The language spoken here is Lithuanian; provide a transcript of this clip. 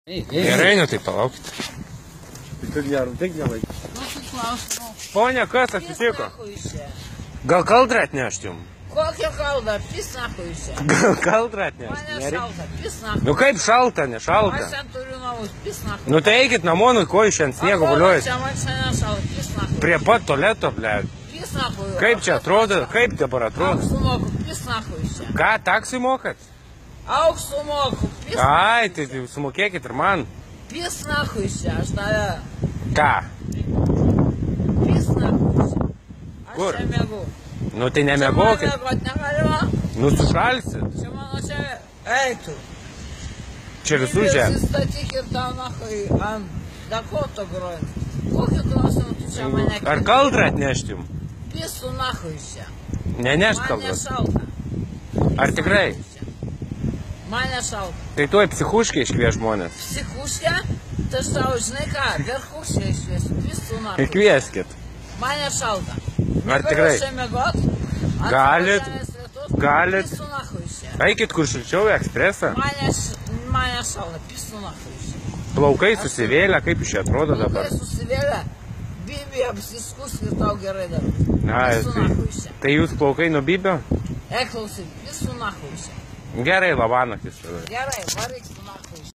Gerai, nu tai palaukit. Ponia, kas atsitiko? Gal kaldrą atnešt jum? Kokią kaldą? Pis nahui iš čia. Gal kaldrą atnešt? Mane šalta, pis nahui. Nu kaip šalta, ne šalta? Aš ten turiu namus, pis nahui. Nu tai eikit namo, nu ko iš ant sniego guliuojat? Man čia nešalta, pis nahui. Prie pat tualeto, blėt. Pis nahui. Kaip čia atrodo, kaip dabar atrodo? Auksų moku, pis nahui iš čia. Ką, taksai mokat? Auksų moku, pis nahui. Ai, tai sumokėkit ir man. Pis nahui iš čia, aš tave. Ką? Pis nahui iš čia. Kur? Aš čia mėgau. Nu tai nemėgokit. Čia man mėgot negalima. Nu sušalsit. Čia mano čia eitų. Čia visų žemė. Įstatyk ir tau nahui ant Dakoto grojant. Kokį klausimą tu čia mane kėlė? Ar kaldrą atnešt jum? Pisų nahui iš čia. Nenešt Man kaldrą. nešalta. Ar tikrai? Man nešalta. Tai tuoj psichuškai iškvies žmonės. Psichuškę? Tai aš tau, žinai ką, verchuškę išviesiu. Pisų nahui. Kvieskit. Man nešalta. Ar tikrai? Čia mėgot? Galit. Galit. Pisų nahui iš čia. Eikit kur šilčiau į ekspresą. Man nešalta. Pisų nahui iš čia. Plaukai susivėlę, kaip iš čia atrodo dabar. Plaukai susivėlę. Bibi apsiskusk ir tau gerai dar. Na, Pisų nahui iš čia. tai jūs plaukai nuo bibio? Klausyk, pisų nahui iš čia. Gerai, labanaktis. Gerai, varyk su nahui.